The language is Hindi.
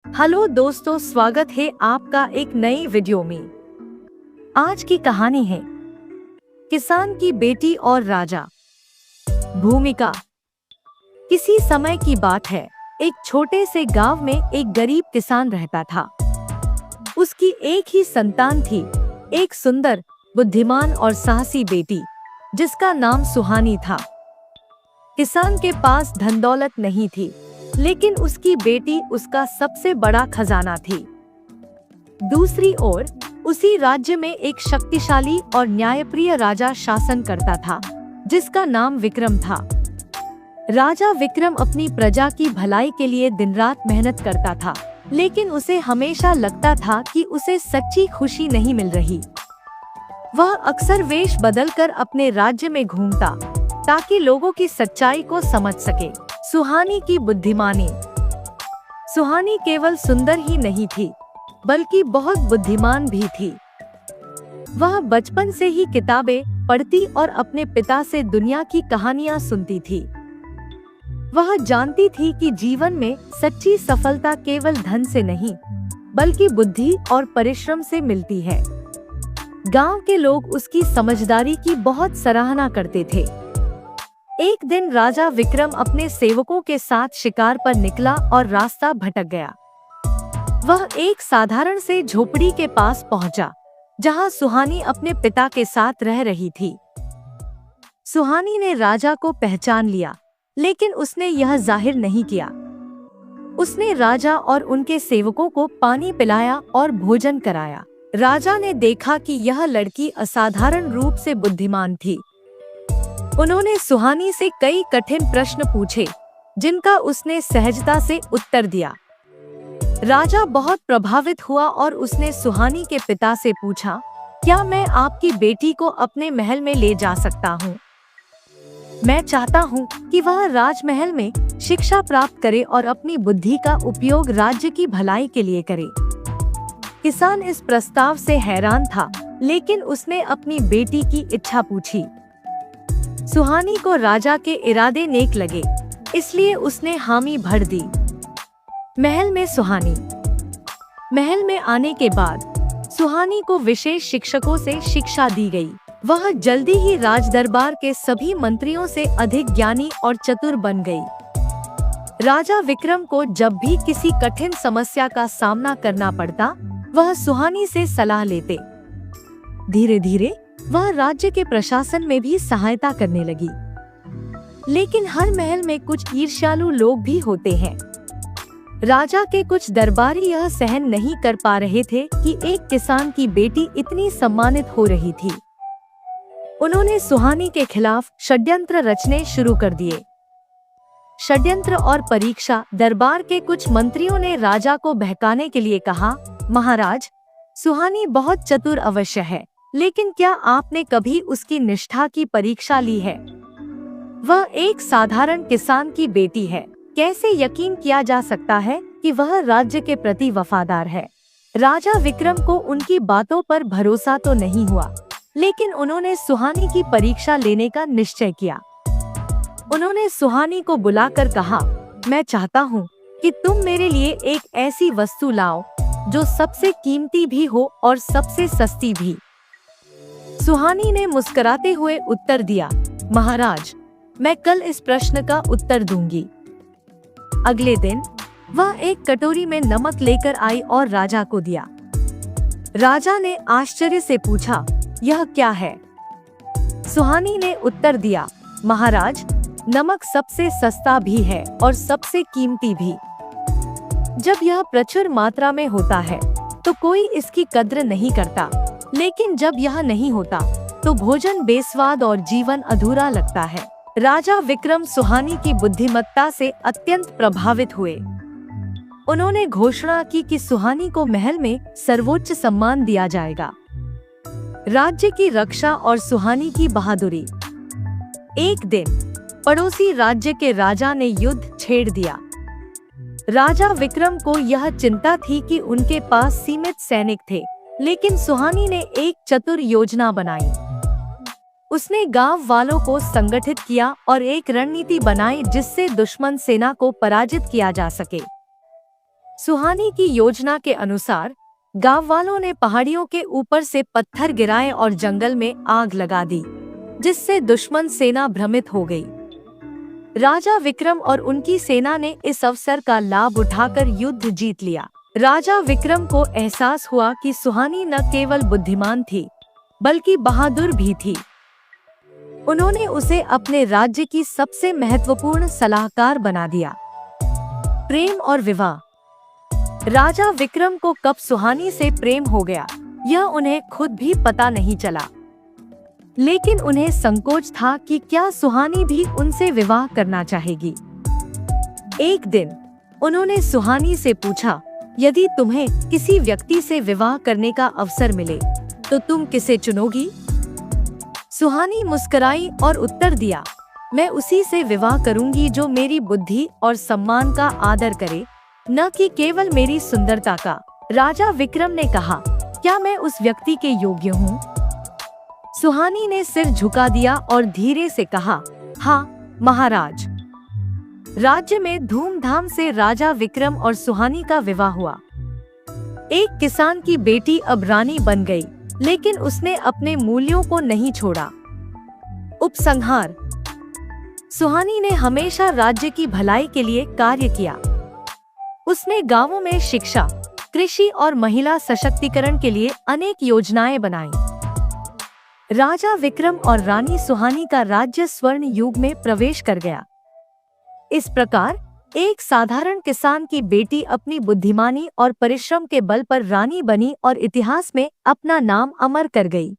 हेलो दोस्तों, स्वागत है आपका एक नई वीडियो में। आज की कहानी है किसान की बेटी और राजा। भूमिका। किसी समय की बात है। एक छोटे से गांव में एक गरीब किसान रहता था। उसकी एक ही संतान थी, एक सुंदर, बुद्धिमान और साहसी बेटी, जिसका नाम सुहानी था। किसान के पास धन दौलत नहीं थी, लेकिन उसकी बेटी उसका सबसे बड़ा खजाना थी। दूसरी ओर उसी राज्य में एक शक्तिशाली और न्यायप्रिय राजा शासन करता था, जिसका नाम विक्रम था। राजा विक्रम अपनी प्रजा की भलाई के लिए दिन रात मेहनत करता था, लेकिन उसे हमेशा लगता था कि उसे सच्ची खुशी नहीं मिल रही। वह अक्सर वेश बदलकर अपने राज्य में घूमता, ताकि लोगों की सच्चाई को समझ सके। सुहानी की बुद्धिमानी। सुहानी केवल सुंदर ही नहीं थी, बल्कि बहुत बुद्धिमान भी थी। वह बचपन से ही किताबें पढ़ती और अपने पिता से दुनिया की कहानियां सुनती थी। वह जानती थी कि जीवन में सच्ची सफलता केवल धन से नहीं, बल्कि बुद्धि और परिश्रम से मिलती है। गांव के लोग उसकी समझदारी की बहुत सराहना करते थे। एक दिन राजा विक्रम अपने सेवकों के साथ शिकार पर निकला और रास्ता भटक गया। वह एक साधारण से झोपड़ी के पास पहुंचा, जहां सुहानी अपने पिता के साथ रह रही थी। सुहानी ने राजा को पहचान लिया, लेकिन उसने यह जाहिर नहीं किया। उसने राजा और उनके सेवकों को पानी पिलाया और भोजन कराया। राजा ने देखा कि यह लड़की असाधारण रूप से बुद्धिमान थी। उन्होंने सुहानी से कई कठिन प्रश्न पूछे, जिनका उसने सहजता से उत्तर दिया। राजा बहुत प्रभावित हुआ और उसने सुहानी के पिता से पूछा, क्या मैं आपकी बेटी को अपने महल में ले जा सकता हूँ? मैं चाहता हूँ कि वह राजमहल में शिक्षा प्राप्त करे और अपनी बुद्धि का उपयोग राज्य की भलाई के लिए करे। किसान इस प्रस्ताव से हैरान था, लेकिन उसने अपनी बेटी की इच्छा पूछी। सुहानी को राजा के इरादे नेक लगे, इसलिए उसने हामी भर दी। महल में सुहानी। महल में आने के बाद सुहानी को विशेष शिक्षकों से शिक्षा दी गई। वह जल्दी ही राजदरबार के सभी मंत्रियों से अधिक ज्ञानी और चतुर बन गई। राजा विक्रम को जब भी किसी कठिन समस्या का सामना करना पड़ता, वह सुहानी से सलाह लेते। धीरे धीरे वह राज्य के प्रशासन में भी सहायता करने लगी। लेकिन हर महल में कुछ ईर्ष्यालु लोग भी होते हैं। राजा के कुछ दरबारी यह सहन नहीं कर पा रहे थे कि एक किसान की बेटी इतनी सम्मानित हो रही थी। उन्होंने सुहानी के खिलाफ षड्यंत्र रचने शुरू कर दिए। षड्यंत्र और परीक्षा। दरबार के कुछ मंत्रियों ने राजा को बहकाने के लिए कहा, महाराज, सुहानी बहुत चतुर अवश्य है, लेकिन क्या आपने कभी उसकी निष्ठा की परीक्षा ली है? वह एक साधारण किसान की बेटी है। कैसे यकीन किया जा सकता है कि वह राज्य के प्रति वफादार है? राजा विक्रम को उनकी बातों पर भरोसा तो नहीं हुआ, लेकिन उन्होंने सुहानी की परीक्षा लेने का निश्चय किया। उन्होंने सुहानी को बुलाकर कहा, मैं चाहता हूँ कि तुम मेरे लिए एक ऐसी वस्तु लाओ जो सबसे कीमती भी हो और सबसे सस्ती भी। सुहानी ने मुस्कुराते हुए उत्तर दिया, महाराज, मैं कल इस प्रश्न का उत्तर दूंगी। अगले दिन वह एक कटोरी में नमक लेकर आई और राजा को दिया। राजा ने आश्चर्य से पूछा, यह क्या है? सुहानी ने उत्तर दिया, महाराज, नमक सबसे सस्ता भी है और सबसे कीमती भी। जब यह प्रचुर मात्रा में होता है तो कोई इसकी कद्र नहीं करता, लेकिन जब यह नहीं होता तो भोजन बेस्वाद और जीवन अधूरा लगता है। राजा विक्रम सुहानी की बुद्धिमत्ता से अत्यंत प्रभावित हुए। उन्होंने घोषणा की कि सुहानी को महल में सर्वोच्च सम्मान दिया जाएगा। राज्य की रक्षा और सुहानी की बहादुरी। एक दिन पड़ोसी राज्य के राजा ने युद्ध छेड़ दिया। राजा विक्रम को यह चिंता थी कि उनके पास सीमित सैनिक थे, लेकिन सुहानी ने एक चतुर योजना बनाई। उसने गांव वालों को संगठित किया और एक रणनीति बनाई जिससे दुश्मन सेना को पराजित किया जा सके। सुहानी की योजना के अनुसार गांव वालों ने पहाड़ियों के ऊपर से पत्थर गिराए और जंगल में आग लगा दी, जिससे दुश्मन सेना भ्रमित हो गई। राजा विक्रम और उनकी सेना ने इस अवसर का लाभ उठाकर युद्ध जीत लिया। राजा विक्रम को एहसास हुआ कि सुहानी न केवल बुद्धिमान थी, बल्कि बहादुर भी थी। उन्होंने उसे अपने राज्य की सबसे महत्वपूर्ण सलाहकार बना दिया। प्रेम और विवाह। राजा विक्रम को कब सुहानी से प्रेम हो गया, यह उन्हें खुद भी पता नहीं चला, लेकिन उन्हें संकोच था कि क्या सुहानी भी उनसे विवाह करना चाहेगी। एक दिन उन्होंने सुहानी से पूछा, यदि तुम्हें किसी व्यक्ति से विवाह करने का अवसर मिले तो तुम किसे चुनोगी? सुहानी मुस्कुराई और उत्तर दिया, मैं उसी से विवाह करूंगी जो मेरी बुद्धि और सम्मान का आदर करे, न कि केवल मेरी सुंदरता का। राजा विक्रम ने कहा, क्या मैं उस व्यक्ति के योग्य हूँ? सुहानी ने सिर झुका दिया और धीरे से कहा, हाँ महाराज। राज्य में धूमधाम से राजा विक्रम और सुहानी का विवाह हुआ। एक किसान की बेटी अब रानी बन गई, लेकिन उसने अपने मूल्यों को नहीं छोड़ा। उपसंहार। सुहानी ने हमेशा राज्य की भलाई के लिए कार्य किया। उसने गांवों में शिक्षा, कृषि और महिला सशक्तिकरण के लिए अनेक योजनाएं बनाई। राजा विक्रम और रानी सुहानी का राज्य स्वर्ण युग में प्रवेश कर गया। इस प्रकार एक साधारण किसान की बेटी अपनी बुद्धिमानी और परिश्रम के बल पर रानी बनी और इतिहास में अपना नाम अमर कर गई।